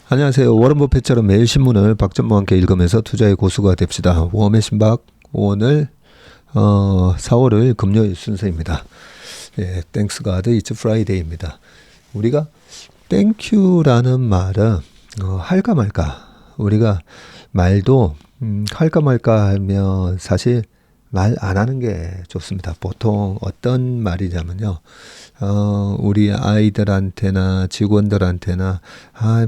안녕하세요. 워런 버핏처럼 매일 신문을 박전무와 함께 읽으면서 투자의 고수가 됩시다. 웜의 신박 오늘 4월 금요일 순서입니다. 예, 땡스 가드 이츠 프라이데이입니다. 우리가 땡큐라는 말은 할까 말까. 우리가 말도 할까 말까 하면 사실 말 안 하는 게 좋습니다. 보통 어떤 말이냐면요. 우리 아이들한테나 직원들한테나,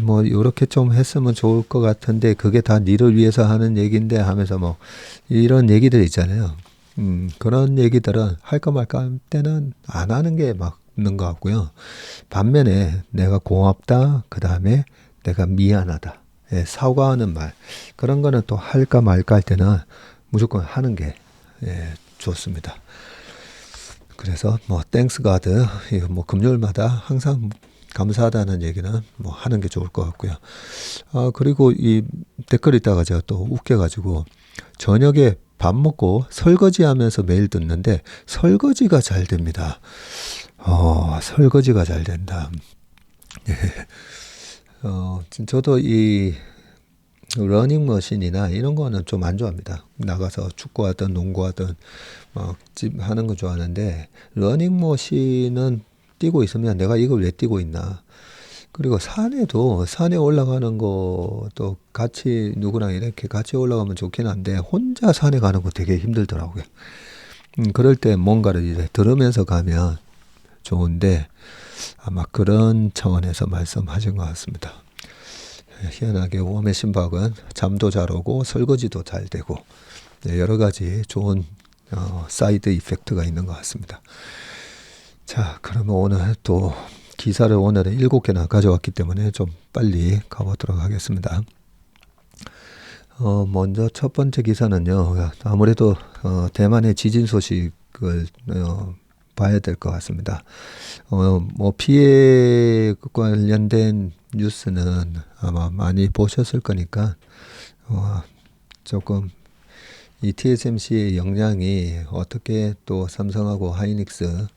뭐, 요렇게 좀 했으면 좋을 것 같은데, 그게 다 니를 위해서 하는 얘기인데 하면서 뭐, 이런 얘기들 있잖아요. 그런 얘기들은 할까 말까 할 때는 안 하는 게 맞는 것 같고요. 반면에 내가 고맙다, 그 다음에 내가 미안하다, 예, 사과하는 말, 그런 거는 또 할까 말까 할 때는 무조건 하는 게 예, 좋습니다. 그래서 뭐 땡스 가드 뭐 금요일마다 항상 감사하다는 얘기는 뭐 하는 게 좋을 것 같고요. 그리고 이 댓글 있다가 제가 또 웃겨가지고 저녁에 밥 먹고 설거지하면서 매일 듣는데 설거지가 잘 됩니다. 설거지가 잘 된다. 예. 저도 이 러닝머신이나 이런 거는 좀 안 좋아합니다. 나가서 축구하든 농구하든 막 하는 거 좋아하는데 러닝머신은 뛰고 있으면 내가 이걸 왜 뛰고 있나. 그리고 산에 올라가는 것도 같이 누구랑 이렇게 같이 올라가면 좋긴 한데 혼자 산에 가는 거 되게 힘들더라고요. 그럴 때 뭔가를 이제 들으면서 가면 좋은데 아마 그런 차원에서 말씀하신 것 같습니다. 희한하게 웜의 신박은 잠도 잘 오고 설거지도 잘 되고 여러 가지 좋은 사이드 이펙트가 있는 것 같습니다. 자, 그러면 오늘 또 기사를 오늘은 7개나 가져왔기 때문에 좀 빨리 가보도록 하겠습니다. 먼저 첫 번째 기사는요. 아무래도 대만의 지진 소식을 봐야 될 것 같습니다. 뭐 피해 관련된 뉴스는 아마 많이 보셨을 거니까 조금 이 TSMC의 영향이 어떻게 또 삼성하고 하이닉스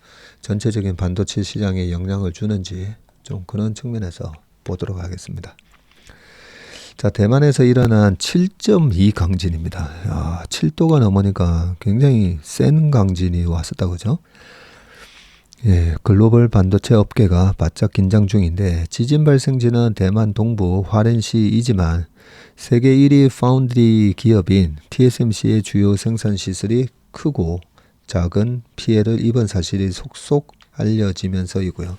전체적인 반도체 시장에 영향을 주는지 좀 그런 측면에서 보도록 하겠습니다. 자, 대만에서 일어난 7.2 강진입니다. 7도가 넘으니까 굉장히 센 강진이 왔었다 그죠? 예, 글로벌 반도체 업계가 바짝 긴장 중인데 지진 발생지는 대만 동부 화롄시이지만 세계 1위 파운드리 기업인 TSMC의 주요 생산 시설이 크고 작은 피해를 입은 사실이 속속 알려지면서이고요.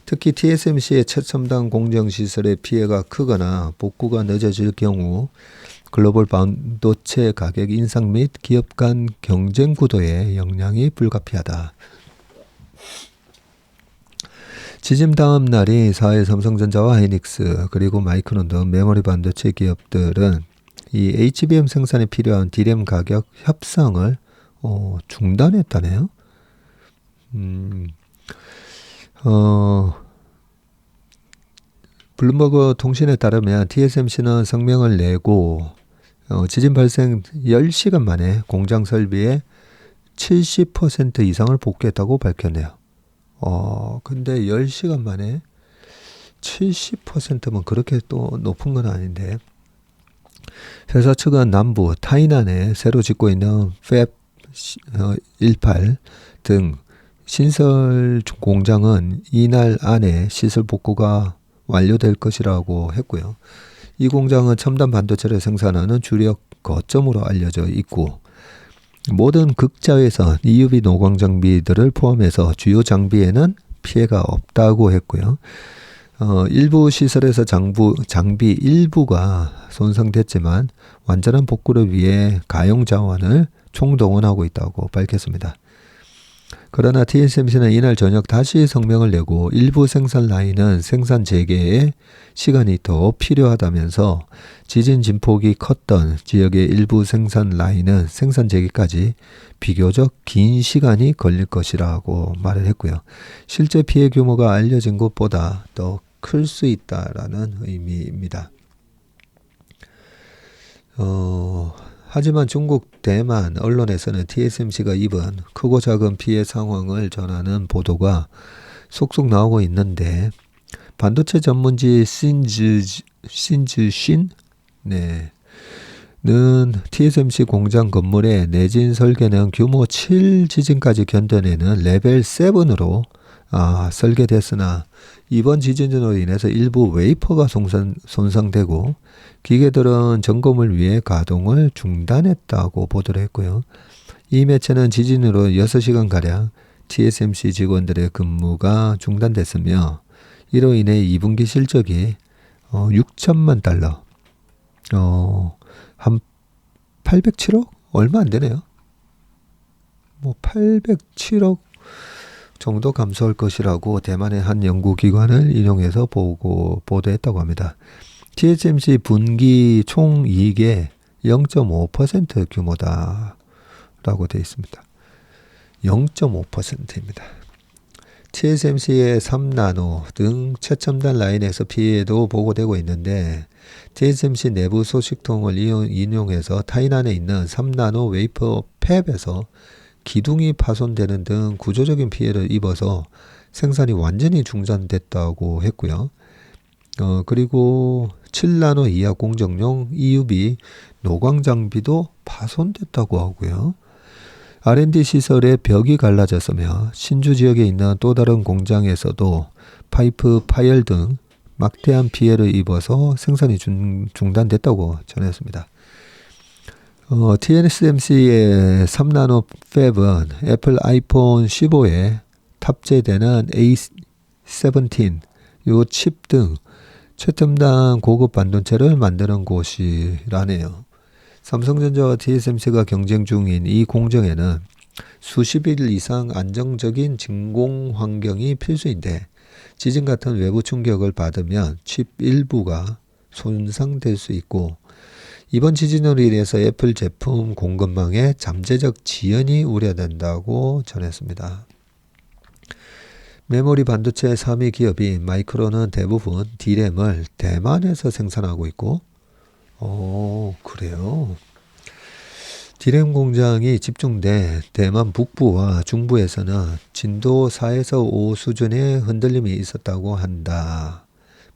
특히 TSMC의 최첨단 공정 시설의 피해가 크거나 복구가 늦어질 경우 글로벌 반도체 가격 인상 및 기업 간 경쟁 구도에 영향이 불가피하다. 지진 다음 날이 4일 삼성전자와 하이닉스 그리고 마이크론 등 메모리 반도체 기업들은 이 HBM 생산에 필요한 D램 가격 협상을 중단했다네요. 블룸버그 통신에 따르면 TSMC는 성명을 내고 지진 발생 10시간 만에 공장 설비의 70% 이상을 복구했다고 밝혔네요. 근데 10시간 만에 70%면 그렇게 또 높은 건 아닌데 회사 측은 남부 타이난에 새로 짓고 있는 팹 18 등 신설 공장은 이날 안에 시설 복구가 완료될 것이라고 했고요. 이 공장은 첨단 반도체를 생산하는 주력 거점으로 알려져 있고 모든 극자외선 EUV 노광 장비들을 포함해서 주요 장비에는 피해가 없다고 했고요. 일부 시설에서 장비 일부가 손상됐지만 완전한 복구를 위해 가용 자원을 총동원하고 있다고 밝혔습니다. 그러나 TSMC는 이날 저녁 다시 성명을 내고 일부 생산 라인은 생산 재개에 시간이 더 필요하다면서 지진 진폭이 컸던 지역의 일부 생산 라인은 생산 재개까지 비교적 긴 시간이 걸릴 것이라고 말을 했고요. 실제 피해 규모가 알려진 것보다 더 클 수 있다라는 의미입니다. 하지만 중국, 대만 언론에서는 TSMC가 입은 크고 작은 피해 상황을 전하는 보도가 속속 나오고 있는데 반도체 전문지 신즈신 네. 는 TSMC 공장 건물의 내진 설계는 규모 7 지진까지 견뎌내는 레벨 7으로 설계됐으나 이번 지진으로 인해서 일부 웨이퍼가 손상되고 기계들은 점검을 위해 가동을 중단했다고 보도를 했고요. 이 매체는 지진으로 6시간가량 TSMC 직원들의 근무가 중단됐으며 이로 인해 2분기 실적이 6천만 달러 한 807억? 얼마 안 되네요. 807억 정도 감소할 것이라고 대만의 한 연구기관을 인용해서 보도했다고 합니다. TSMC 분기 총이익의 0.5% 규모다라고 되어 있습니다. 0.5%입니다. TSMC의 3나노 등 최첨단 라인에서 피해도 보고되고 있는데 TSMC 내부 소식통을 인용해서 타이난에 있는 3나노 웨이퍼 팹에서 기둥이 파손되는 등 구조적인 피해를 입어서 생산이 완전히 중단됐다고 했고요. 그리고 7나노 이하 공정용 EUV 노광 장비도 파손됐다고 하고요. R&D 시설의 벽이 갈라졌으며 신주 지역에 있는 또 다른 공장에서도 파이프 파열 등 막대한 피해를 입어서 생산이 중단됐다고 전했습니다. TSMC의 3나노 팹은 애플 아이폰 15에 탑재되는 A17 요 칩 등 최첨단 고급 반도체를 만드는 곳이라네요. 삼성전자와 TSMC가 경쟁 중인 이 공정에는 수십 일 이상 안정적인 진공 환경이 필수인데 지진 같은 외부 충격을 받으면 칩 일부가 손상될 수 있고 이번 지진으로 인해서 애플 제품 공급망의 잠재적 지연이 우려된다고 전했습니다. 메모리 반도체 3위 기업인 마이크론은 대부분 D램을 대만에서 생산하고 있고 그래요. D램 공장이 집중된 대만 북부와 중부에서는 진도 4에서 5 수준의 흔들림이 있었다고 한다.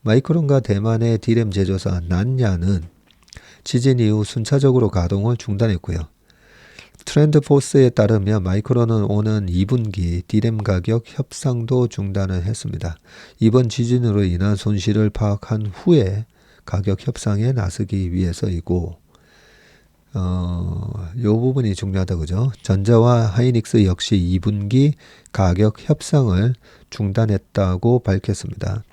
마이크론과 대만의 D램 제조사 난야는 지진 이후 순차적으로 가동을 중단했고요. 트렌드포스에 따르면 마이크론은 오는 2분기 D램 가격 협상도 중단을 했습니다. 이번 지진으로 인한 손실을 파악한 후에 가격 협상에 나서기 위해서이고 요 부분이 중요하다 그죠? 전자와 하이닉스 역시 2분기 가격 협상을 중단했다고 밝혔습니다.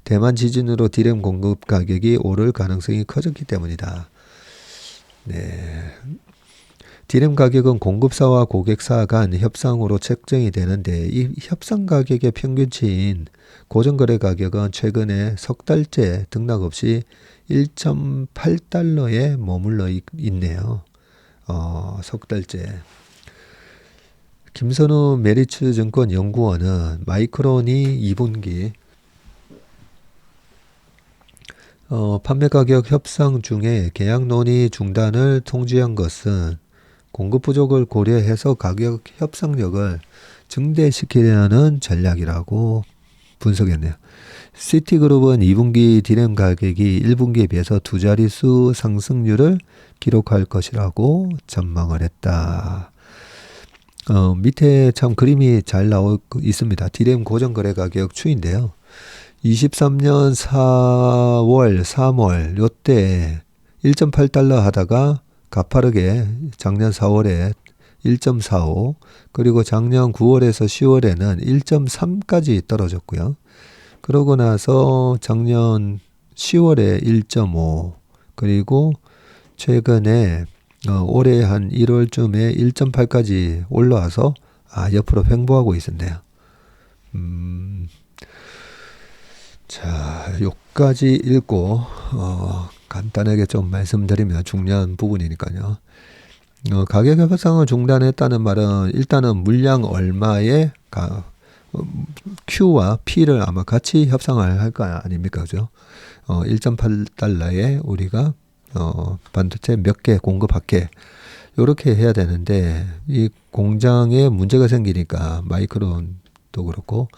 대만 지진으로 D램 공급 가격이 오를 가능성이 커졌기 때문이다. 네. D램 가격은 공급사와 고객사 간 협상으로 책정이 되는데 이 협상 가격의 평균치인 고정거래 가격은 최근에 석 달째 등락 없이 1.8달러에 머물러 있네요. 석 달째. 김선우 메리츠증권 연구원은 마이크론이 2분기 판매 가격 협상 중에 계약 논의 중단을 통지한 것은 공급 부족을 고려해서 가격 협상력을 증대시키려는 전략이라고 분석했네요. 시티그룹은 2분기 D램 가격이 1분기에 비해서 두 자릿수 상승률을 기록할 것이라고 전망을 했다. 밑에 참 그림이 잘 나와 있습니다. D램 고정거래 가격 추인데요. 23년 4월, 3월 요때 1.8달러 하다가 가파르게 작년 4월에 1.45 그리고 작년 9월에서 10월에는 1.3까지 떨어졌고요. 그러고 나서 작년 10월에 1.5 그리고 최근에 올해 한 1월쯤에 1.8까지 올라와서 옆으로 횡보하고 있었네요. 자, 요까지 읽고 간단하게 좀 말씀드리면 중요한 부분이니까요. 가격 협상을 중단했다는 말은 일단은 물량 얼마에 Q와 P를 아마 같이 협상을 할 거 아닙니까? 그죠? 1.8달러에 우리가 반도체 몇 개 공급할게. 요렇게 해야 되는데 이 공장에 문제가 생기니까 마이크론 것도 그렇고,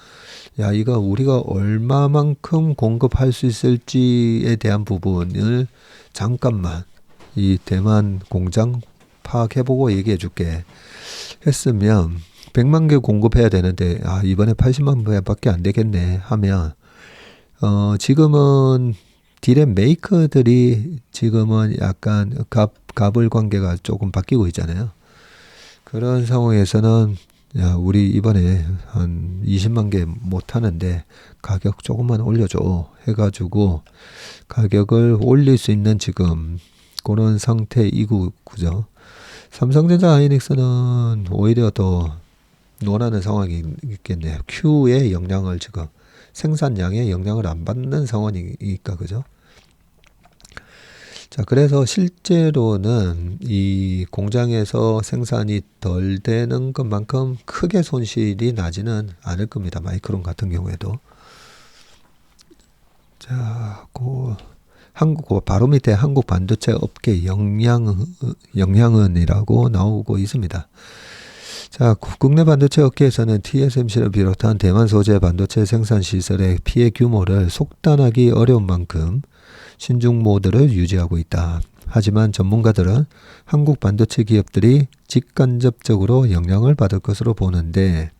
야, 이거 우리가 얼마만큼 공급할 수 있을지에 대한 부분을 잠깐만 이 대만 공장 파악해보고 얘기해줄게 했으면 100만 개 공급해야 되는데, 아, 이번에 80만 개밖에 안 되겠네 하면, 지금은 디램 메이커들이 지금은 약간 갑을 관계가 조금 바뀌고 있잖아요. 그런 상황에서는 야, 우리 이번에 한 20만 개 못 하는데 가격 조금만 올려줘 해가지고 가격을 올릴 수 있는 지금 그런 상태이고, 그죠? 삼성전자 하이닉스는 오히려 더 논하는 상황이 있겠네요. Q의 영향을 지금 생산량의 영향을 안 받는 상황이니까, 그죠? 자, 그래서 실제로는 이 공장에서 생산이 덜 되는 것만큼 크게 손실이 나지는 않을 겁니다. 마이크론 같은 경우에도. 자, 바로 밑에 한국 반도체 업계 영향은이라고 나오고 있습니다. 자, 국내 반도체 업계에서는 TSMC를 비롯한 대만 소재 반도체 생산 시설의 피해 규모를 속단하기 어려운 만큼 신중 모드를 유지하고 있다. 하지만 전문가들은 한국 반도체 기업들이 직간접적으로 영향을 받을 것으로 보는데,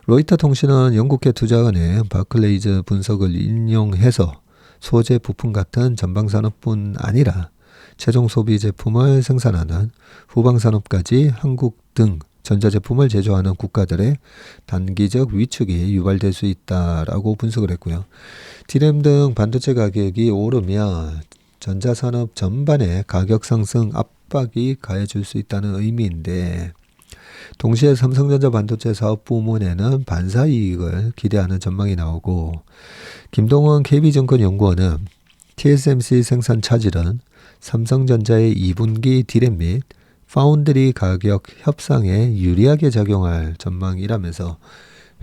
로이터 통신은 영국계 투자은행 바클레이즈 분석을 인용해서 소재 부품 같은 전방산업뿐 아니라 최종 소비 제품을 생산하는 후방산업까지 한국 등 전자제품을 제조하는 국가들의 단기적 위축이 유발될 수 있다라고 분석을 했고요. 디램 등 반도체 가격이 오르면 전자산업 전반에 가격 상승 압박이 가해질 수 있다는 의미인데, 동시에 삼성전자 반도체 사업 부문에는 반사이익을 기대하는 전망이 나오고, 김동원 KB증권 연구원은 TSMC 생산 차질은 삼성전자의 2분기 디램 및 파운드리 가격 협상에 유리하게 작용할 전망이라면서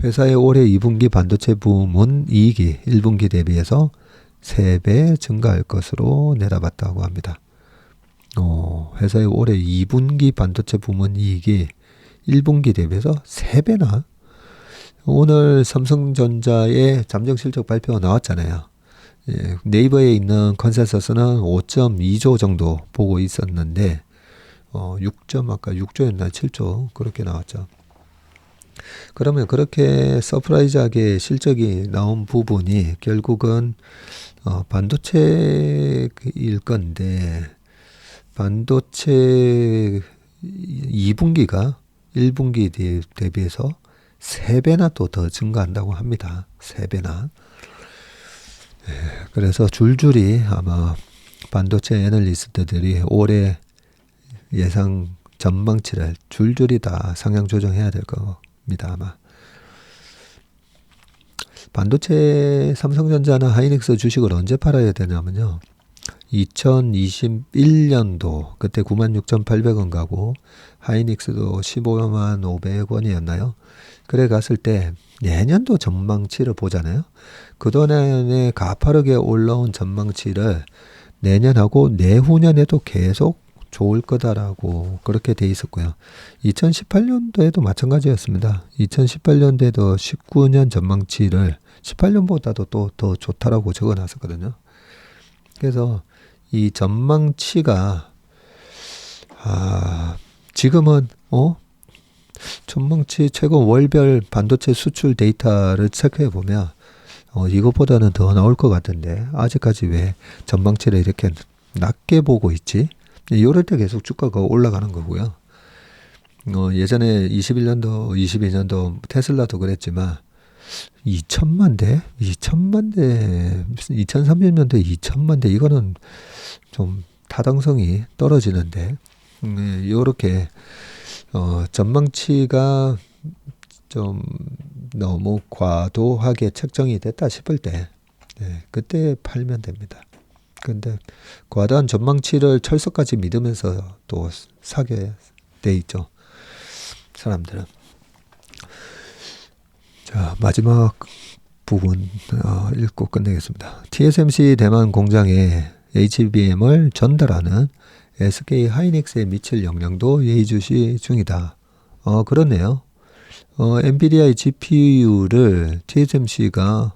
회사의 올해 2분기 반도체 부문 이익이 1분기 대비해서 3배 증가할 것으로 내다봤다고 합니다. 회사의 올해 2분기 반도체 부문 이익이 1분기 대비해서 3배나? 오늘 삼성전자의 잠정 실적 발표가 나왔잖아요. 예, 네이버에 있는 컨센서스는 5.2조 정도 보고 있었는데, 아까 6조였나 7조 그렇게 나왔죠. 그러면 그렇게 서프라이즈하게 실적이 나온 부분이 결국은 반도체일 건데, 반도체 2분기가 1분기 대비해서 3배나 또 더 증가한다고 합니다. 3배나. 예, 그래서 줄줄이 아마 반도체 애널리스트들이 올해 예상 전망치를 줄줄이 다 상향 조정해야 될 겁니다. 아마. 반도체 삼성전자나 하이닉스 주식을 언제 팔아야 되냐면요. 2021년도 그때 96,800원 가고 하이닉스도 15만 500원이었나요? 그래 갔을 때 내년도 전망치를 보잖아요. 그동안에 가파르게 올라온 전망치를 내년하고 내후년에도 계속 좋을 거다라고 그렇게 돼 있었고요. 2018년도에도 마찬가지였습니다. 2018년도에도 19년 전망치를 18년보다도 또 더 좋다라고 적어놨었거든요. 그래서 이 전망치가 지금은 전망치 최근 월별 반도체 수출 데이터를 체크해 보면 이것보다는 더 나올 것 같은데 아직까지 왜 전망치를 이렇게 낮게 보고 있지? 이럴 때 계속 주가가 올라가는 거고요. 예전에 21년도, 22년도 테슬라도 그랬지만 2천만 대, 2030년대 2천만 대 이거는 좀 타당성이 떨어지는데, 요렇게 전망치가 좀 너무 과도하게 책정이 됐다 싶을 때, 그때 팔면 됩니다. 근데 과다한 전망치를 철석같이 믿으면서 또 사게 돼 있죠, 사람들은. 자, 마지막 부분 읽고 끝내겠습니다. TSMC 대만 공장에 HBM을 전달하는 SK 하이닉스에 미칠 영향도 예의주시 중이다. 그렇네요. 엔비디아의 GPU를 TSMC가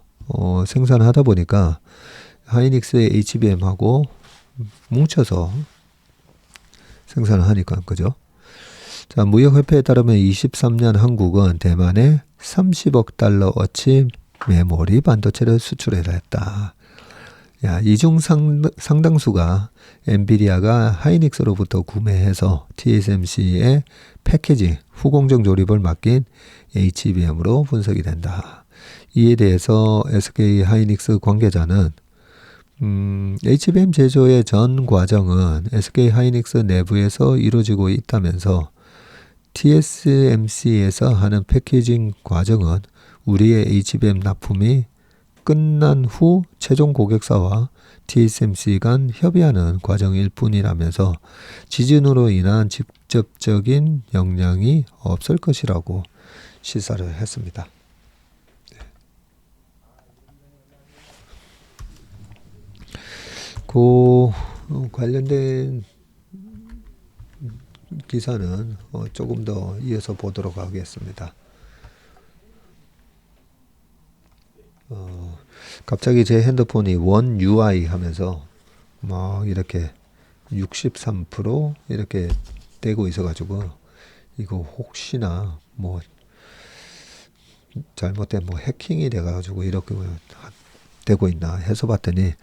생산하다 보니까 하이닉스의 HBM하고 뭉쳐서 생산을 하니까 그죠? 자, 무역협회에 따르면 23년 한국은 대만에 30억 달러어치 메모리 반도체를 수출해야 했다. 야, 이중 상당수가 엔비디아가 하이닉스로부터 구매해서 TSMC의 패키지 후공정 조립을 맡긴 HBM으로 분석이 된다. 이에 대해서 SK 하이닉스 관계자는 HBM 제조의 전 과정은 SK 하이닉스 내부에서 이루어지고 있다면서 TSMC에서 하는 패키징 과정은 우리의 HBM 납품이 끝난 후 최종 고객사와 TSMC 간 협의하는 과정일 뿐이라면서 지진으로 인한 직접적인 영향이 없을 것이라고 시사를 했습니다. 그 관련된 기사는 조금 더 이어서 보도록 하겠습니다. 갑자기 제 핸드폰이 원 UI 하면서 막 이렇게 63% 이렇게 되고 있어가지고 이거 혹시나 뭐 잘못된 뭐 해킹이 돼가지고 이렇게 되고 있나 해서 봤더니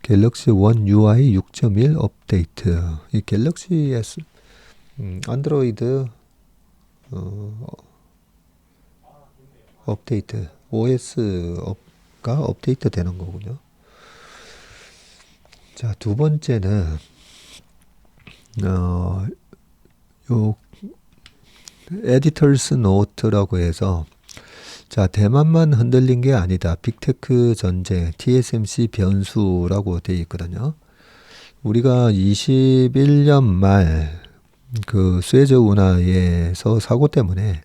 갤럭시 원 UI 6.1 업데이트, 이 갤럭시 S 안드로이드 업데이트 OS가 업데이트 되는 거군요. 자, 두 번째는 요 에디터스 노트라고 해서 자, 대만만 흔들린 게 아니다. 빅테크 전쟁, TSMC 변수라고 되어 있거든요. 우리가 21년 말 그 수에즈 운하에서 사고 때문에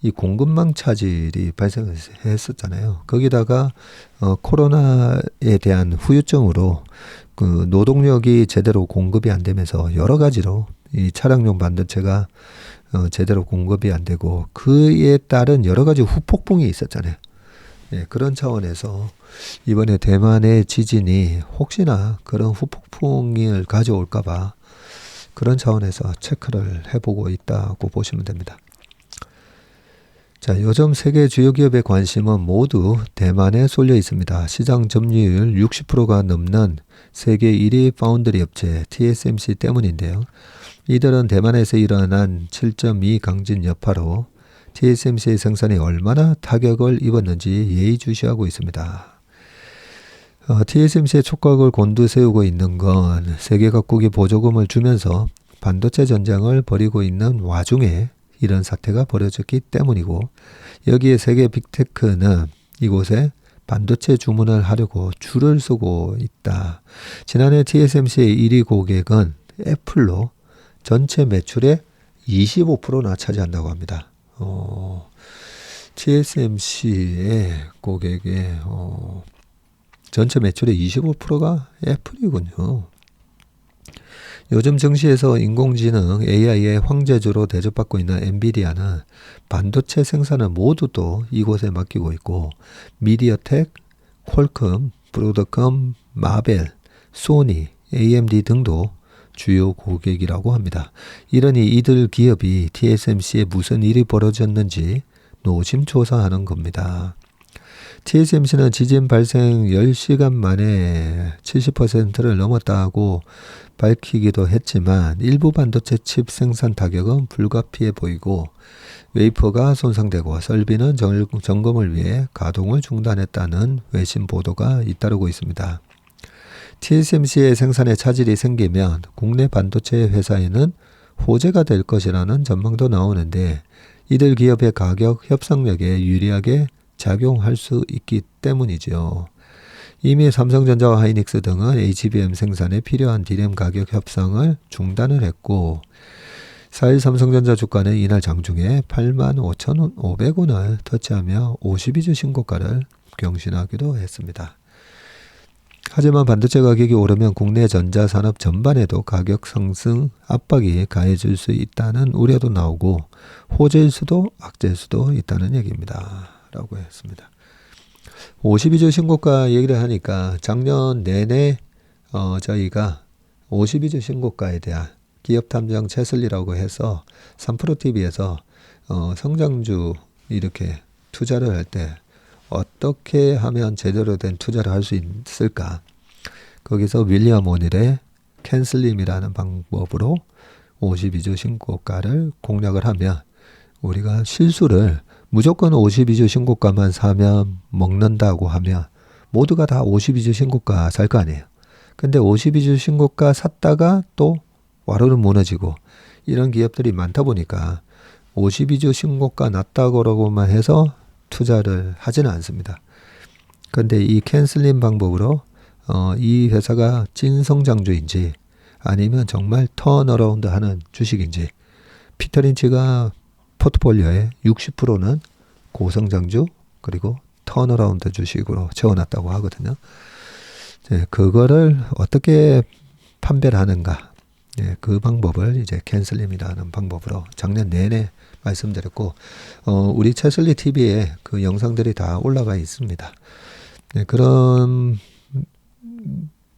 이 공급망 차질이 발생했었잖아요. 거기다가 코로나에 대한 후유증으로 그 노동력이 제대로 공급이 안 되면서 여러 가지로 이 차량용 반도체가 제대로 공급이 안 되고 그에 따른 여러 가지 후폭풍이 있었잖아요. 예, 그런 차원에서 이번에 대만의 지진이 혹시나 그런 후폭풍을 가져올까봐 그런 차원에서 체크를 해보고 있다고 보시면 됩니다. 자, 요즘 세계 주요 기업의 관심은 모두 대만에 쏠려 있습니다. 시장 점유율 60%가 넘는 세계 1위 파운드리 업체 TSMC 때문인데요. 이들은 대만에서 일어난 7.2 강진 여파로 TSMC의 생산이 얼마나 타격을 입었는지 예의주시하고 있습니다. TSMC의 촉각을 곤두세우고 있는 건 세계 각국이 보조금을 주면서 반도체 전쟁을 벌이고 있는 와중에 이런 사태가 벌어졌기 때문이고, 여기에 세계 빅테크는 이곳에 반도체 주문을 하려고 줄을 서고 있다. 지난해 TSMC의 1위 고객은 애플로 전체 매출의 25%나 차지한다고 합니다. TSMC의 고객의 전체 매출의 25%가 애플이군요. 요즘 증시에서 인공지능 AI의 황제주로 대접받고 있는 엔비디아는 반도체 생산을 모두 또 이곳에 맡기고 있고, 미디어텍, 퀄컴, 브로드컴, 마벨, 소니, AMD 등도 주요 고객이라고 합니다. 이러니 이들 기업이 TSMC에 무슨 일이 벌어졌는지 노심초사하는 겁니다. TSMC는 지진 발생 10시간 만에 70%를 넘었다고 밝히기도 했지만 일부 반도체 칩 생산 타격은 불가피해 보이고 웨이퍼가 손상되고 설비는 점검을 위해 가동을 중단했다는 외신 보도가 잇따르고 있습니다. TSMC의 생산에 차질이 생기면 국내 반도체 회사에는 호재가 될 것이라는 전망도 나오는데, 이들 기업의 가격 협상력에 유리하게 작용할 수 있기 때문이죠. 이미 삼성전자와 하이닉스 등은 HBM 생산에 필요한 디램 가격 협상을 중단을 했고, 4일 삼성전자 주가는 이날 장중에 85,500원을 터치하며 52주 신고가를 경신하기도 했습니다. 하지만 반도체 가격이 오르면 국내 전자산업 전반에도 가격 상승 압박이 가해질 수 있다는 우려도 나오고 호재일 수도 악재일 수도 있다는 얘기입니다. 라고 했습니다. 52주 신고가 얘기를 하니까 작년 내내 저희가 52주 신고가에 대한 기업 탐정 채슬리라고 해서 3프로TV에서 성장주 이렇게 투자를 할 때 어떻게 하면 제대로 된 투자를 할 수 있을까? 거기서 윌리엄 오닐의 캔슬림이라는 방법으로 52주 신고가를 공략을 하면 우리가 실수를 무조건 52주 신고가만 사면 먹는다고 하면 모두가 다 52주 신고가 살 거 아니에요. 근데 52주 신고가 샀다가 또 와르르 무너지고 이런 기업들이 많다 보니까 52주 신고가 났다고만 해서 투자를 하지는 않습니다. 근데 이 캔슬림 방법으로 이 회사가 찐성장주인지 아니면 정말 턴어라운드 하는 주식인지 피터 린치가 포트폴리오의 60%는 고성장주 그리고 턴어라운드 주식으로 채워놨다고 하거든요. 그거를 어떻게 판별을 하는가? 그 방법을 이제 캔슬림이라는 방법으로 작년 내내 말씀드렸고 우리 채슬리 TV에 그 영상들이 다 올라가 있습니다. 그런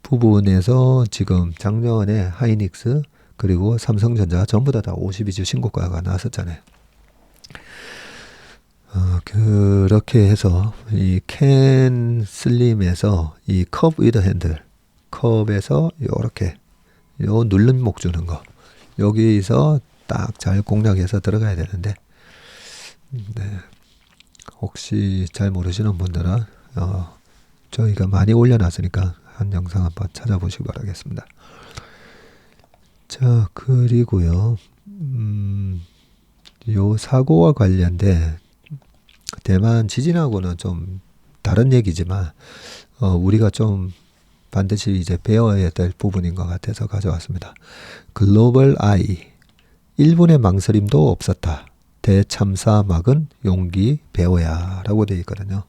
부분에서 지금 작년에 하이닉스 그리고 삼성전자 전부 다 52주 신고가가 나왔었잖아요. 그렇게 해서 이 캔슬림에서 이 컵 위드 핸들 컵에서 요렇게 요 눌림목 주는 거 여기서 딱 잘 공략해서 들어가야 되는데 혹시 잘 모르시는 분들은 저희가 많이 올려놨으니까 한 영상 한번 찾아보시기 바라겠습니다. 자 그리고요 요 사고와 관련된 대만 지진하고는 좀 다른 얘기지만 우리가 좀 반드시 이제 배워야 될 부분인 것 같아서 가져왔습니다. 글로벌 아이 1분의 망설임도 없었다. 대참사막은 용기 배워야 라고 되어 있거든요.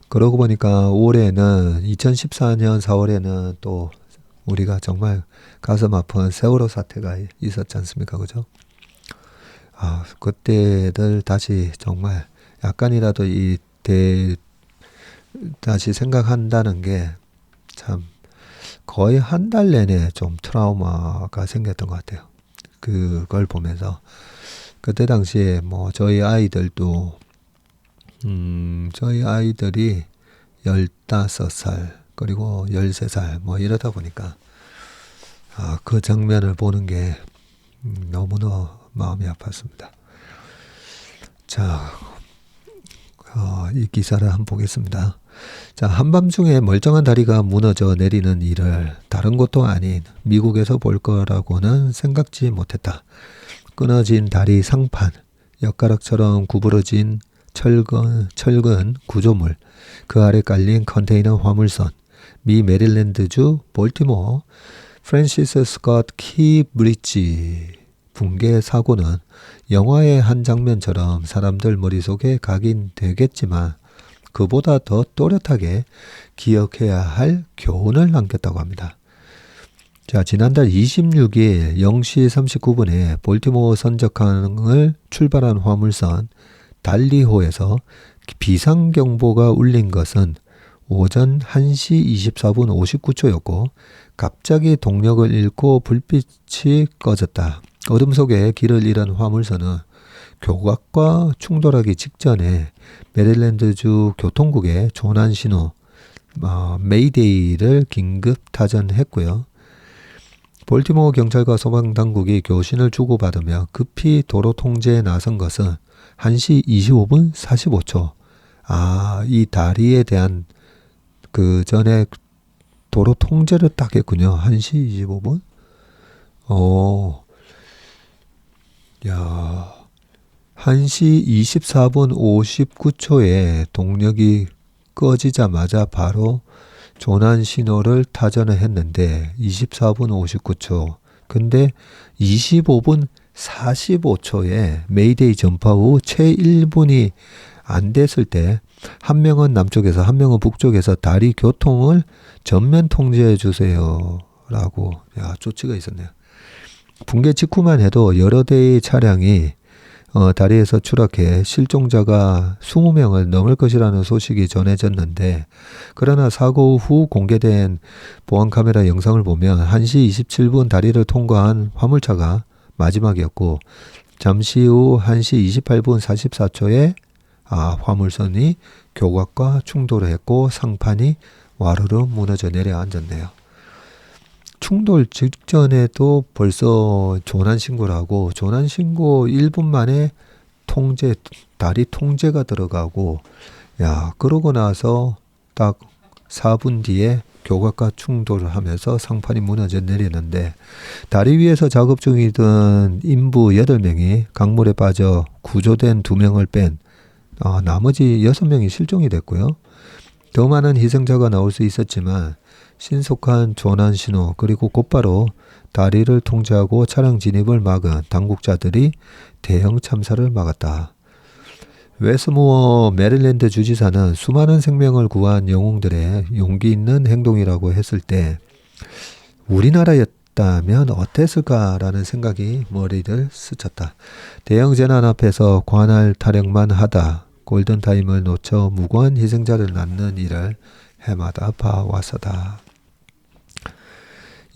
그러고 보니까 올해는 2014년 4월에는 또 우리가 정말 가슴 아픈 세월호 사태가 있었지 않습니까? 그죠? 그때들 다시 정말 약간이라도 다시 생각한다는 게 참 거의 한 달 내내 좀 트라우마가 생겼던 것 같아요. 그걸 보면서 그때 당시에 뭐 저희 아이들도 저희 아이들이 15살 그리고 13살 뭐 이러다 보니까 그 장면을 보는 게 너무나 마음이 아팠습니다. 자, 이 기사를 한번 보겠습니다. 자, 한밤중에 멀쩡한 다리가 무너져 내리는 일을 다른 곳도 아닌 미국에서 볼 거라고는 생각지 못했다. 끊어진 다리 상판, 엿가락처럼 구부러진 철근 구조물, 그 아래 깔린 컨테이너 화물선, 미 메릴랜드주 볼티모어 프랜시스 스콧 키 브릿지 붕괴 사고는 영화의 한 장면처럼 사람들 머릿속에 각인되겠지만 그보다 더 또렷하게 기억해야 할 교훈을 남겼다고 합니다. 자, 지난달 26일 0시 39분에 볼티모어 선적항을 출발한 화물선 달리호에서 비상경보가 울린 것은 오전 1시 24분 59초였고 갑자기 동력을 잃고 불빛이 꺼졌다. 어둠 속에 길을 잃은 화물선은 교각과 충돌하기 직전에 메릴랜드주 교통국에 조난 신호 메이데이를 긴급 타전했고요. 볼티모어 경찰과 소방당국이 교신을 주고받으며 급히 도로 통제에 나선 것은 1시 25분 45초. 이 다리에 대한 그 전에 도로 통제를 딱 했군요. 1시 25분? 야, 1시 24분 59초에 동력이 꺼지자마자 바로 조난 신호를 타전을 했는데 24분 59초. 근데 25분 45초에 메이데이 전파 후 채 1분이 안 됐을 때 한 명은 남쪽에서 한 명은 북쪽에서 다리 교통을 전면 통제해 주세요. 라고 조치가 있었네요. 붕괴 직후만 해도 여러 대의 차량이 다리에서 추락해 실종자가 20명을 넘을 것이라는 소식이 전해졌는데, 그러나 사고 후 공개된 보안카메라 영상을 보면 1시 27분 다리를 통과한 화물차가 마지막이었고, 잠시 후 1시 28분 44초에 화물선이 교각과 충돌을 했고 상판이 와르르 무너져 내려앉았네요. 충돌 직전에도 벌써 조난 신고를 하고, 조난 신고 1분 만에 다리 통제가 들어가고, 그러고 나서 딱 4분 뒤에 교각과 충돌을 하면서 상판이 무너져 내리는데, 다리 위에서 작업 중이던 인부 8명이 강물에 빠져 구조된 2명을 뺀 나머지 6명이 실종이 됐고요. 더 많은 희생자가 나올 수 있었지만 신속한 조난 신호 그리고 곧바로 다리를 통제하고 차량 진입을 막은 당국자들이 대형 참사를 막았다. 웨스무어 메릴랜드 주지사는 수많은 생명을 구한 영웅들의 용기 있는 행동이라고 했을 때 우리나라였다면 어땠을까라는 생각이 머리를 스쳤다. 대형 재난 앞에서 관할 타령만 하다 골든타임을 놓쳐 무고한 희생자를 낳는 일을 해마다 봐왔었다.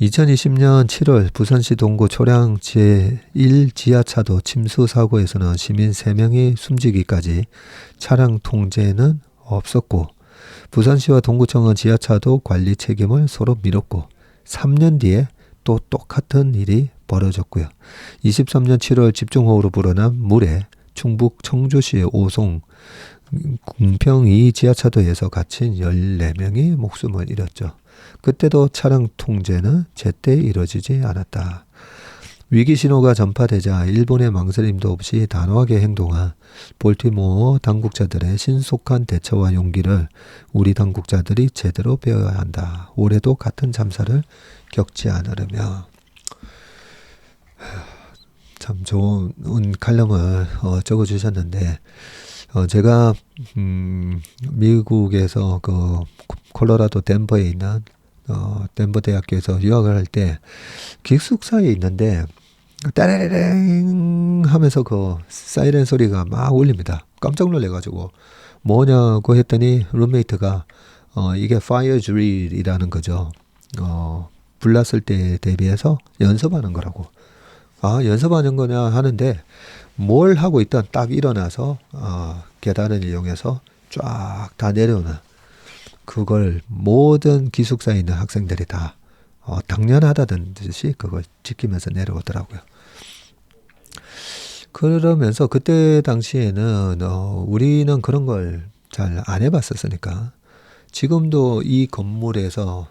2020년 7월 부산시 동구 초량 제1 지하차도 침수 사고에서는 시민 3명이 숨지기까지 차량 통제는 없었고, 부산시와 동구청은 지하차도 관리 책임을 서로 미뤘고 3년 뒤에 또 똑같은 일이 벌어졌고요. 23년 7월 집중호우로 불어난 물에 충북 청주시의 오송 궁평 2 지하차도에서 갇힌 14명이 목숨을 잃었죠. 그때도 차량 통제는 제때 이뤄지지 않았다. 위기 신호가 전파되자 일본의 망설임도 없이 단호하게 행동한 볼티모어 당국자들의 신속한 대처와 용기를 우리 당국자들이 제대로 배워야 한다. 올해도 같은 참사를 겪지 않으려며. 참 좋은 칼럼을 적어주셨는데, 제가 미국에서 그 콜로라도 덴버에 있는 덴버 대학교에서 유학을 할 때 기숙사에 있는데 따레랭 하면서 그 사이렌 소리가 막 울립니다. 깜짝 놀래가지고 뭐냐고 했더니 룸메이트가 이게 파이어 드릴이라는 거죠. 불났을 때 대비해서 연습하는 거라고. 연습하는 거냐 하는데, 뭘 하고 있던 딱 일어나서 계단을 이용해서 쫙 다 내려오는, 그걸 모든 기숙사에 있는 학생들이 다 당연하다는 듯이 그걸 지키면서 내려오더라고요. 그러면서 그때 당시에는 우리는 그런 걸 잘 안 해봤었으니까, 지금도 이 건물에서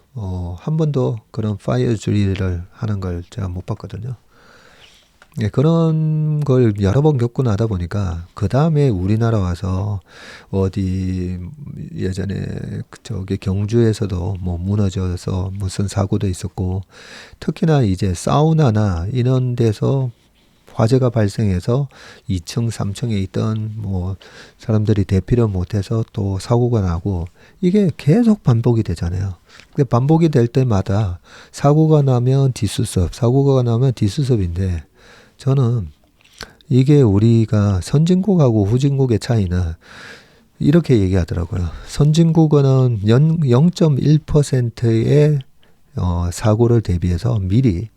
한 번도 그런 파이어 드릴을 하는 걸 제가 못 봤거든요. 그런 걸 여러 번 겪고 나다 보니까 그 다음에 우리나라 와서 어디 예전에 저기 경주에서도 뭐 무너져서 무슨 사고도 있었고, 특히나 이제 사우나나 이런 데서 화재가 발생해서 2층, 3층에 있던 뭐 사람들이 대피를 못해서 또 사고가 나고, 이게 계속 반복이 되잖아요. 반복이 될 때마다 사고가 나면 뒷수습, 사고가 나면 뒷수습인데, 저는 이게 우리가 선진국하고 후진국의 차이는 이렇게 얘기하더라고요. 선진국은 0.1%의 사고를 대비해서 미리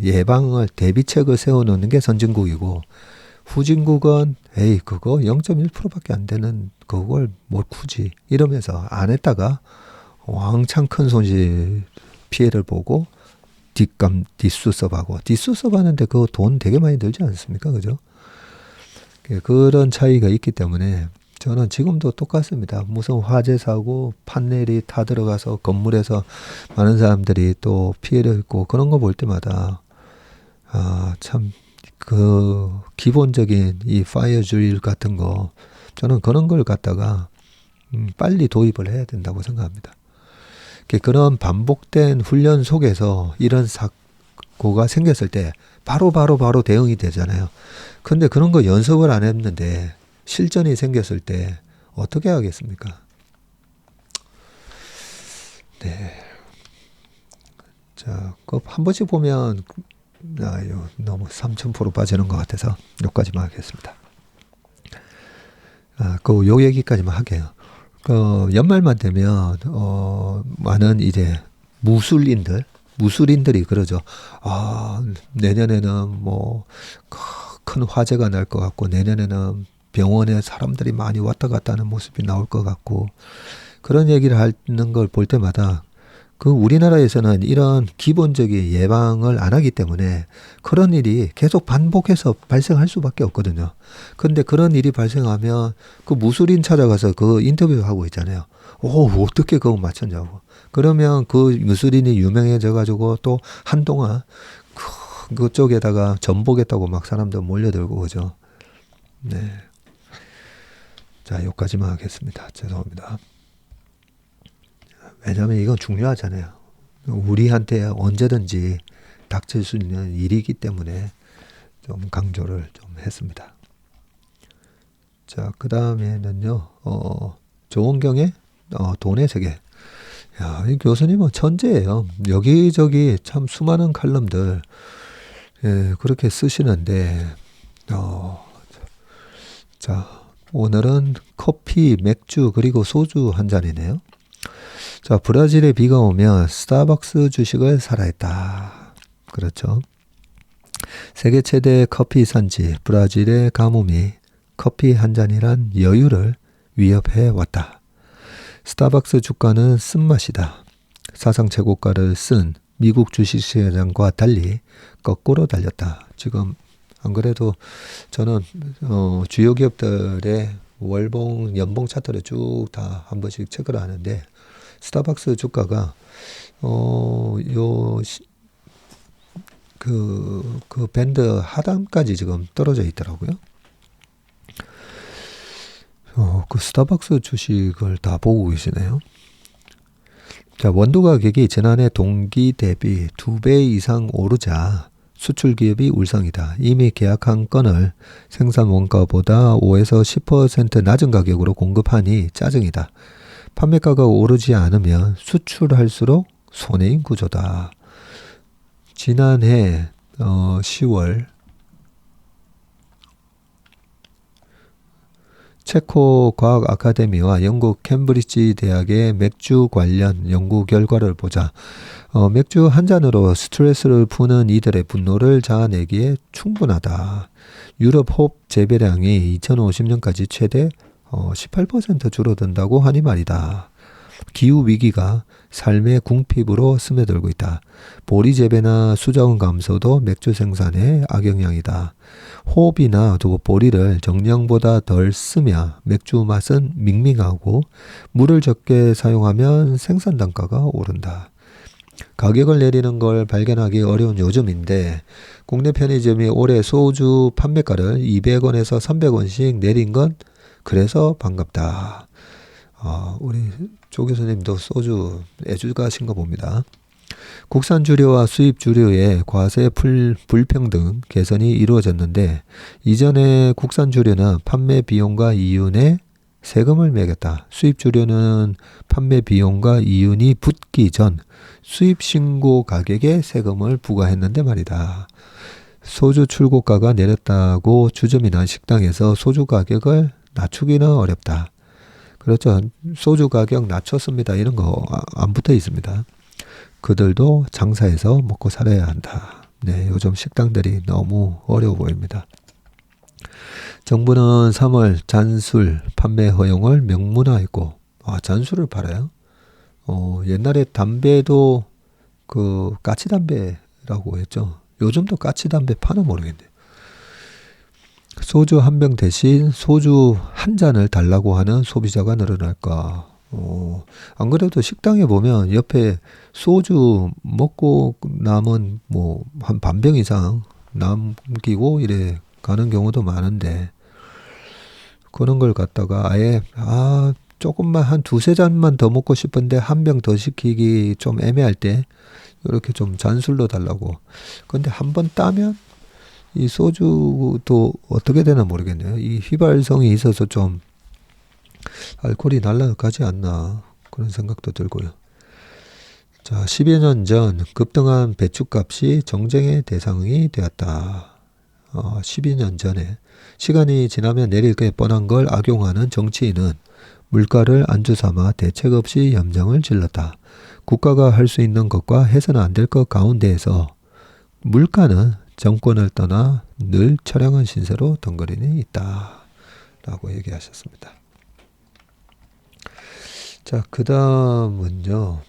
예방을 대비책을 세워놓는 게 선진국이고, 후진국은 그거 0.1%밖에 안 되는 그걸 뭘 굳이 이러면서 안 했다가 왕창 큰 손실 피해를 보고 뒷수습 하는데 그거 돈 되게 많이 들지 않습니까? 그죠? 그런 차이가 있기 때문에 저는 지금도 똑같습니다. 무슨 화재 사고, 판넬이 타 들어가서 건물에서 많은 사람들이 또 피해를 입고 그런 거 볼 때마다 참 그 기본적인 이 파이어 드릴 같은 거, 저는 그런 걸 갖다가 빨리 도입을 해야 된다고 생각합니다. 그런 반복된 훈련 속에서 이런 사고가 생겼을 때 바로 대응이 되잖아요. 근데 그런 거 연습을 안 했는데 실전이 생겼을 때 어떻게 하겠습니까? 네. 자, 한 번씩 보면 이거 너무 3000% 빠지는 것 같아서 여기까지만 하겠습니다. 요 얘기까지만 할게요. 연말만 되면 많은 이제 무술인들이 그러죠. 내년에는 뭐 큰 화재가 날 것 같고, 내년에는 병원에 사람들이 많이 왔다 갔다 하는 모습이 나올 것 같고, 그런 얘기를 하는 걸 볼 때마다 우리나라에서는 이런 기본적인 예방을 안 하기 때문에 그런 일이 계속 반복해서 발생할 수밖에 없거든요. 근데 그런 일이 발생하면 무술인 찾아가서 인터뷰하고 있잖아요. 어떻게 그거 맞췄냐고. 그러면 무술인이 유명해져 가지고 또 한동안 그쪽에다가 전보겠다고 막 사람들 몰려들고 그죠. 네. 자, 여기까지만 하겠습니다. 죄송합니다. 왜냐면 이건 중요하잖아요. 우리한테 언제든지 닥칠 수 있는 일이기 때문에 좀 강조를 좀 했습니다. 자, 그 다음에는요, 조원경의 돈의 세계. 야, 이 교수님은 천재예요. 여기저기 참 수많은 칼럼들, 그렇게 쓰시는데, 자, 오늘은 커피, 맥주, 그리고 소주 한 잔이네요. 자, 브라질에 비가 오면 스타벅스 주식을 사라 했다. 그렇죠. 세계 최대 커피 산지 브라질의 가뭄이 커피 한 잔이란 여유를 위협해 왔다. 스타벅스 주가는 쓴맛이다. 사상 최고가를 쓴 미국 주식시장과 달리 거꾸로 달렸다. 지금 안 그래도 저는 주요 기업들의 월봉, 연봉 차트를 쭉 다 한 번씩 체크를 하는데, 스타벅스 주가가 그 밴드 하단까지 지금 떨어져 있더라고요. 그 스타벅스 주식을 다 보고 계시네요. 자, 원두 가격이 지난해 동기 대비 2배 이상 오르자 수출 기업이 울상이다. 이미 계약한 건을 생산 원가보다 5에서 10% 낮은 가격으로 공급하니 짜증이다. 판매가가 오르지 않으면 수출할수록 손해인 구조다. 지난해 10월 체코 과학 아카데미와 영국 캠브리지 대학의 맥주 관련 연구 결과를 보자 맥주 한 잔으로 스트레스를 푸는 이들의 분노를 자아내기에 충분하다. 유럽 홉 재배량이 2050년까지 최대 18% 줄어든다고 하니 말이다. 기후 위기가 삶의 궁핍으로 스며들고 있다. 보리 재배나 수자원 감소도 맥주 생산에 악영향이다. 호흡이나 보리를 정량보다 덜 쓰며 맥주 맛은 밍밍하고 물을 적게 사용하면 생산 단가가 오른다. 가격을 내리는 걸 발견하기 어려운 요즘인데 국내 편의점이 올해 소주 판매가를 200원에서 300원씩 내린 건 그래서 반갑다. 우리 조 교수님도 소주 애주가신 거 봅니다. 국산 주류와 수입 주류의 과세 불평등 개선이 이루어졌는데 이전에 국산 주류는 판매 비용과 이윤에 세금을 매겼다. 수입 주류는 판매 비용과 이윤이 붙기 전 수입 신고 가격에 세금을 부과했는데 말이다. 소주 출고가가 내렸다고 주점이나 식당에서 소주 가격을 낮추기는 어렵다. 그렇죠. 소주 가격 낮췄습니다. 이런 거 안 붙어 있습니다. 그들도 장사해서 먹고 살아야 한다. 네, 요즘 식당들이 너무 어려워 보입니다. 정부는 3월 잔술 판매 허용을 명문화했고, 잔술을 팔아요? 옛날에 담배도 까치담배라고 했죠. 요즘도 까치담배 파나 모르겠네요. 소주 한 병 대신 소주 한 잔을 달라고 하는 소비자가 늘어날까. 안 그래도 식당에 보면 옆에 소주 먹고 남은 한 반병 이상 남기고 이래 가는 경우도 많은데, 그런 걸 갖다가 아예 조금만 한 두세 잔만 더 먹고 싶은데 한 병 더 시키기 좀 애매할 때 이렇게 좀 잔술로 달라고. 근데 한 번 따면 이 소주도 어떻게 되나 모르겠네요. 이 휘발성이 있어서 좀 알코올이 날아가지 않나 그런 생각도 들고요. 자, 10여 년 전 급등한 배추값이 정쟁의 대상이 되었다. 12년 전에 시간이 지나면 내릴 게 뻔한 걸 악용하는 정치인은 물가를 안주 삼아 대책 없이 염정을 질렀다. 국가가 할 수 있는 것과 해서는 안 될 것 가운데에서 물가는 정권을 떠나 늘 처량한 신세로 덩그러니 있다. 라고 얘기하셨습니다. 자, 그 다음은요.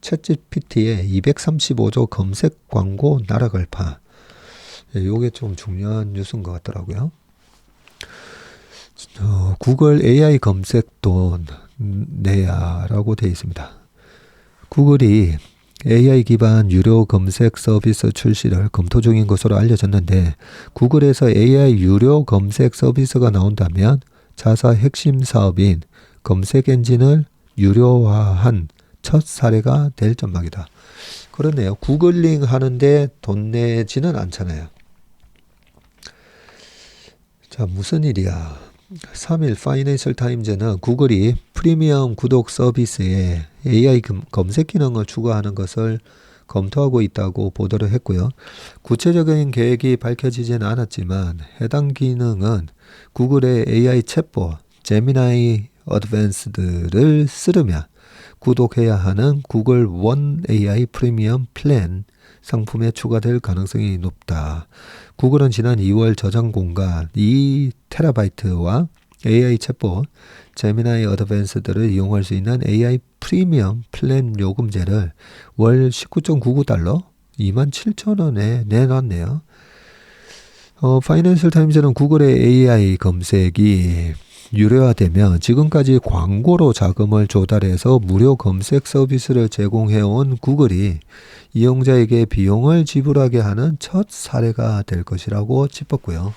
챗GPT의 235조 검색 광고 날아갈 판. 요게 좀 중요한 뉴스인 것 같더라고요. 구글 AI 검색 돈 내야라고 되어 있습니다. 구글이 AI 기반 유료 검색 서비스 출시를 검토 중인 것으로 알려졌는데 구글에서 AI 유료 검색 서비스가 나온다면 자사 핵심 사업인 검색 엔진을 유료화한 첫 사례가 될 전망이다. 그렇네요. 구글링 하는데 돈 내지는 않잖아요. 자, 무슨 일이야. 3일 파이낸셜 타임즈는 구글이 프리미엄 구독 서비스에 AI 검색 기능을 추가하는 것을 검토하고 있다고 보도를 했고요. 구체적인 계획이 밝혀지지는 않았지만 해당 기능은 구글의 AI 챗봇 제미나이 어드밴스드를 쓰려면 구독해야 하는 구글 원 AI 프리미엄 플랜 상품에 추가될 가능성이 높다. 구글은 지난 2월 저장 공간 2TB와 AI 챗봇 제미나이 어드밴스드를 이용할 수 있는 AI 프리미엄 플랜 요금제를 월 19.99달러 27,000원에 내놨네요. 파이낸셜 타임즈는 구글의 AI 검색이 유료화되면 지금까지 광고로 자금을 조달해서 무료 검색 서비스를 제공해온 구글이 이용자에게 비용을 지불하게 하는 첫 사례가 될 것이라고 짚었고요.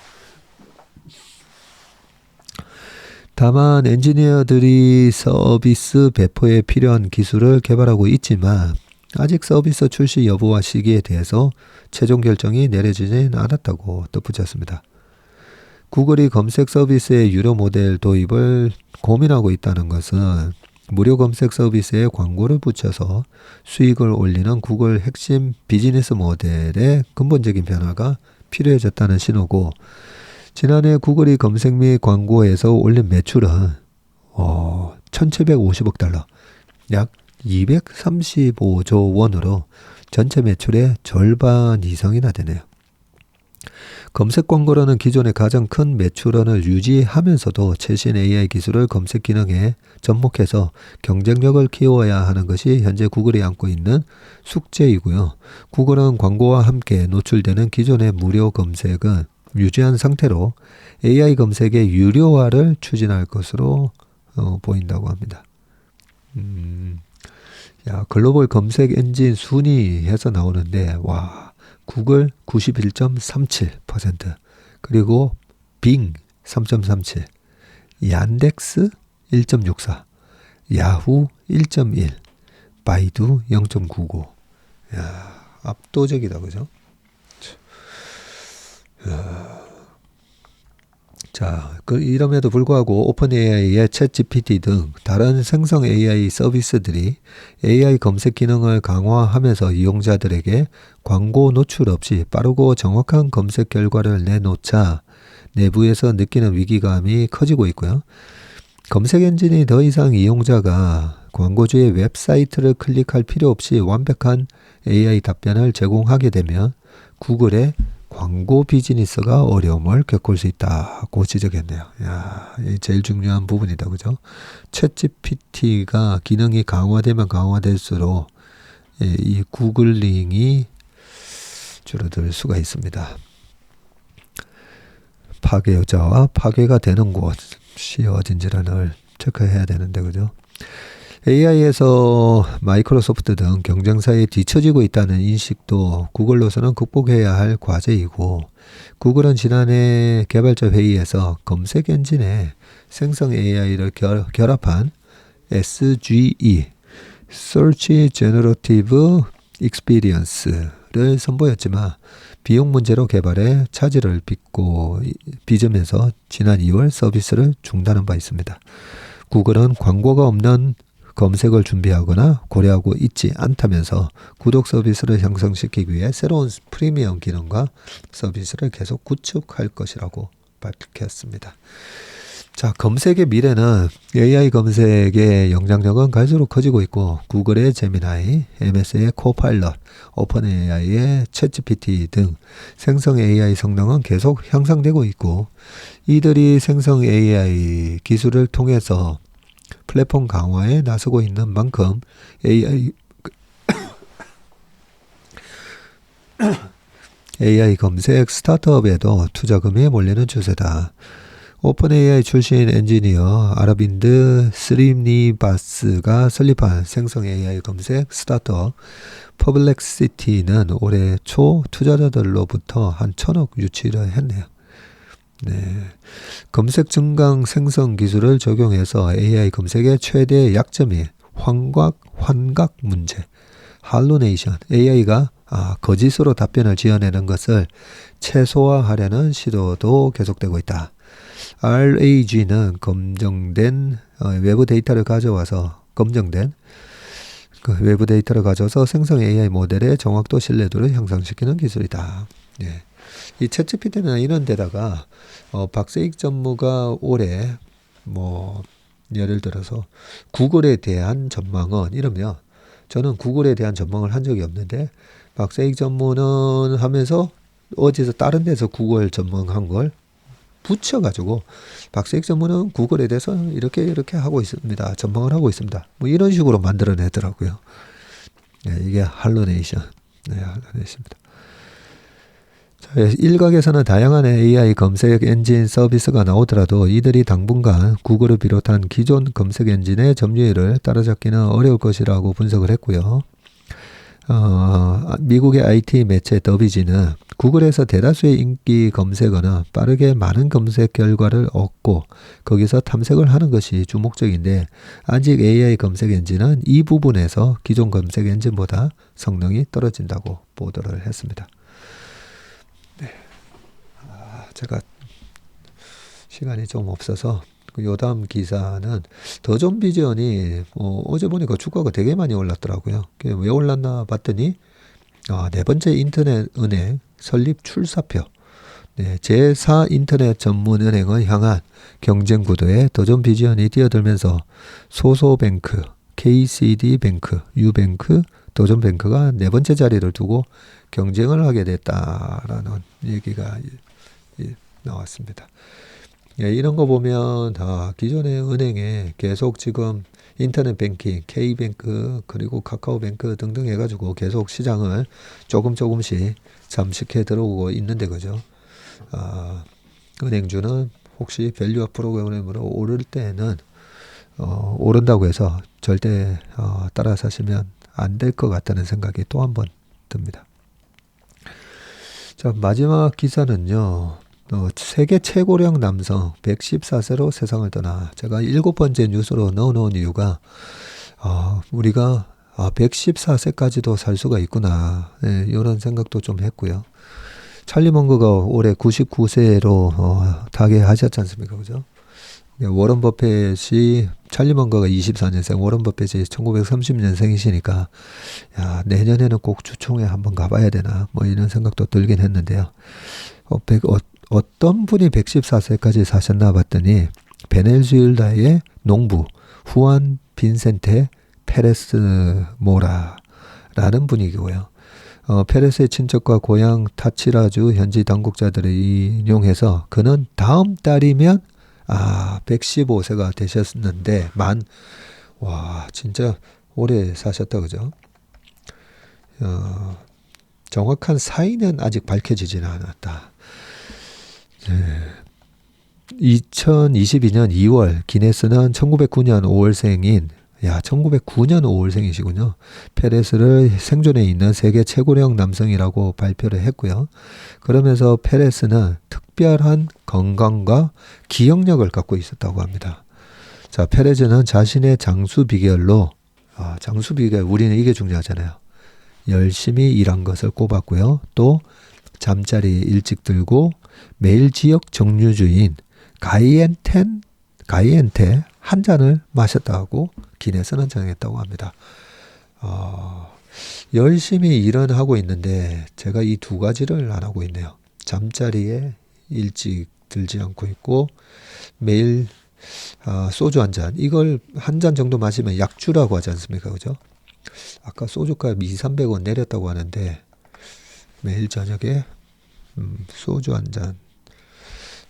다만 엔지니어들이 서비스 배포에 필요한 기술을 개발하고 있지만 아직 서비스 출시 여부와 시기에 대해서 최종 결정이 내려지진 않았다고 덧붙였습니다. 구글이 검색 서비스의 유료 모델 도입을 고민하고 있다는 것은 무료 검색 서비스에 광고를 붙여서 수익을 올리는 구글 핵심 비즈니스 모델의 근본적인 변화가 필요해졌다는 신호고, 지난해 구글이 검색 및 광고에서 올린 매출은 1750억 달러, 약 235조 원으로 전체 매출의 절반 이상이나 되네요. 검색 광고라는 기존의 가장 큰 매출원을 유지하면서도 최신 AI 기술을 검색 기능에 접목해서 경쟁력을 키워야 하는 것이 현재 구글이 안고 있는 숙제이고요. 구글은 광고와 함께 노출되는 기존의 무료 검색은 유지한 상태로 AI 검색의 유료화를 추진할 것으로 보인다고 합니다. 글로벌 검색 엔진 순위에서 나오는데 구글 91.37%, 그리고 빙 3.37, 얀덱스 1.64, 야후 1.1, 바이두 0.99. 압도적이다, 그죠? 자, 이럼에도 불구하고 오픈 AI의 챗GPT 등 다른 생성 AI 서비스들이 AI 검색 기능을 강화하면서 이용자들에게 광고 노출 없이 빠르고 정확한 검색 결과를 내놓자 내부에서 느끼는 위기감이 커지고 있고요. 검색 엔진이 더 이상 이용자가 광고주의 웹사이트를 클릭할 필요 없이 완벽한 AI 답변을 제공하게 되면 구글의 광고 비즈니스가 어려움을 겪을 수 있다고 지적했네요. 이게 제일 중요한 부분이다, 그죠? 챗GPT가 기능이 강화되면 강화될수록 이 구글링이 줄어들 수가 있습니다. 파괴 여자와 파괴가 되는 곳이 어딘지를 늘 체크해야 되는데, 그죠? AI에서 마이크로소프트 등 경쟁사에 뒤처지고 있다는 인식도 구글로서는 극복해야 할 과제이고, 구글은 지난해 개발자 회의에서 검색 엔진에 생성 AI를 결합한 SGE, Search Generative Experience를 선보였지만 비용 문제로 개발에 차질을 빚으면서 지난 2월 서비스를 중단한 바 있습니다. 구글은 광고가 없는 검색을 준비하거나 고려하고 있지 않다면서 구독 서비스를 형성시키기 위해 새로운 프리미엄 기능과 서비스를 계속 구축할 것이라고 밝혔습니다. 자, 검색의 미래는 AI 검색의 영향력은 갈수록 커지고 있고 구글의 제미나이, MS의 코파일럿, 오픈 AI의 챗GPT 등 생성 AI 성능은 계속 향상되고 있고 이들이 생성 AI 기술을 통해서 플랫폼 강화에 나서고 있는 만큼 AI 검색 스타트업에도 투자금이 몰리는 추세다. 오픈AI 출신 엔지니어 아라빈드 스리니바스가 설립한 생성 AI 검색 스타트업 퍼블렉시티는 올해 초 투자자들로부터 한 1,000억 유치를 했네요. 네. 검색 증강 생성 기술을 적용해서 AI 검색의 최대 약점이 환각 문제, 할루네이션, AI가 거짓으로 답변을 지어내는 것을 최소화하려는 시도도 계속되고 있다. RAG는 검증된 외부 데이터를 가져와서 외부 데이터를 가져와서 생성 AI 모델의 정확도 신뢰도를 향상시키는 기술이다. 예. 이 챗GPT는 이런 데다가 박세익 전무가 올해 예를 들어서 구글에 대한 전망은 이러면 저는 구글에 대한 전망을 한 적이 없는데 박세익 전무는 하면서 어디서 다른 데서 구글 전망한 걸 붙여가지고 박세익 전무는 구글에 대해서 이렇게 하고 있습니다. 전망을 하고 있습니다. 이런 식으로 만들어내더라고요. 네, 이게 할루네이션. 네, 할루네이션입니다. 일각에서는 다양한 AI 검색 엔진 서비스가 나오더라도 이들이 당분간 구글을 비롯한 기존 검색 엔진의 점유율을 따라잡기는 어려울 것이라고 분석을 했고요. 미국의 IT 매체 더비지는 구글에서 대다수의 인기 검색어는 빠르게 많은 검색 결과를 얻고 거기서 탐색을 하는 것이 주목적인데 아직 AI 검색 엔진은 이 부분에서 기존 검색 엔진보다 성능이 떨어진다고 보도를 했습니다. 네. 제가 시간이 좀 없어서 요 다음 기사는 더존 비전이 어제 보니까 주가가 되게 많이 올랐더라고요. 왜 올랐나 봤더니 네 번째 인터넷 은행 설립 출사표, 네, 제4 인터넷 전문 은행을 향한 경쟁 구도에 더존 비전이 뛰어들면서 소소뱅크, KCD뱅크, 유뱅크, 더존뱅크가 네 번째 자리를 두고 경쟁을 하게 됐다라는 얘기가 나왔습니다. 예, 이런 거 보면 기존의 은행에 계속 지금 인터넷 뱅킹, K뱅크 그리고 카카오뱅크 등등 해가지고 계속 시장을 조금씩 잠식해 들어오고 있는데 그죠? 은행주는 혹시 밸류업 프로그램으로 오를 때는 오른다고 해서 절대 따라 사시면 안 될 것 같다는 생각이 또 한 번 듭니다. 자, 마지막 기사는요. 세계 최고령 남성 114세로 세상을 떠나. 제가 7번째 뉴스로 넣어놓은 이유가 우리가 114세까지도 살 수가 있구나. 네, 이런 생각도 좀 했고요. 찰리 먼거가 올해 99세로 타계하셨지 않습니까? 그죠? 워런 버핏이 찰리 먼거가 24년생, 워런 버핏이 1930년생이시니까 내년에는 꼭 주총에 한번 가봐야 되나 이런 생각도 들긴 했는데요. 어떤 분이 114세까지 사셨나 봤더니 베네수엘라의 농부 후안 빈센테 페레스 모라라는 분이고요. 페레스의 친척과 고향 타치라주 현지 당국자들을 인용해서 그는 다음 달이면 115세가 되셨는데 진짜 오래 사셨다 그죠? 정확한 사인은 아직 밝혀지지는 않았다. 2022년 2월 기네스는 1909년 5월생인 1909년 5월생이시군요. 페레스를 생존해 있는 세계 최고령 남성이라고 발표를 했고요. 그러면서 페레스는 특별한 건강과 기억력을 갖고 있었다고 합니다. 자, 페레즈는 자신의 장수 비결로 장수 비결 우리는 이게 중요하잖아요. 열심히 일한 것을 꼽았고요. 또 잠자리 일찍 들고 매일 지역 정류주인 가이엔테 한 잔을 마셨다고 기내서는 정했다고 합니다. 열심히 일은 하고 있는데 제가 이 두 가지를 안 하고 있네요. 잠자리에 일찍 들지 않고 있고 매일 소주 한 잔, 이걸 한 잔 정도 마시면 약주라고 하지 않습니까? 그죠? 아까 소주값 200~300원 내렸다고 하는데 매일 저녁에 소주 한 잔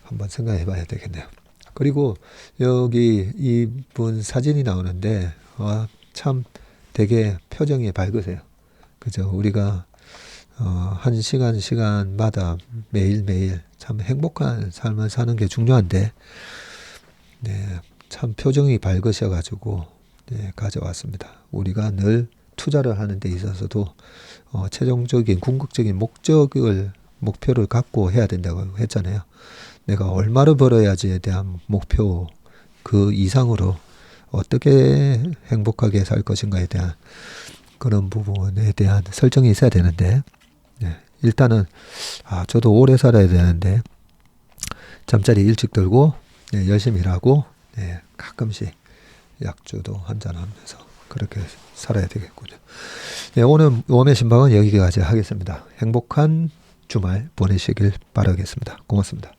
한번 생각해 봐야 되겠네요. 그리고 여기 이분 사진이 나오는데 참 되게 표정이 밝으세요. 그죠? 우리가 한 시간마다 매일매일 참 행복한 삶을 사는 게 중요한데 네, 참 표정이 밝으셔가지고 네, 가져왔습니다. 우리가 늘 투자를 하는 데 있어서도 최종적인 궁극적인 목표를 갖고 해야 된다고 했잖아요. 내가 얼마를 벌어야지에 대한 목표 그 이상으로 어떻게 행복하게 살 것인가에 대한 그런 부분에 대한 설정이 있어야 되는데 네, 일단은 저도 오래 살아야 되는데 잠자리 일찍 들고 네, 열심히 일하고 네, 가끔씩 약주도 한잔하면서 그렇게 살아야 되겠군요. 네, 오늘 웜의 신방은 여기까지 하겠습니다. 행복한 주말 보내시길 바라겠습니다. 고맙습니다.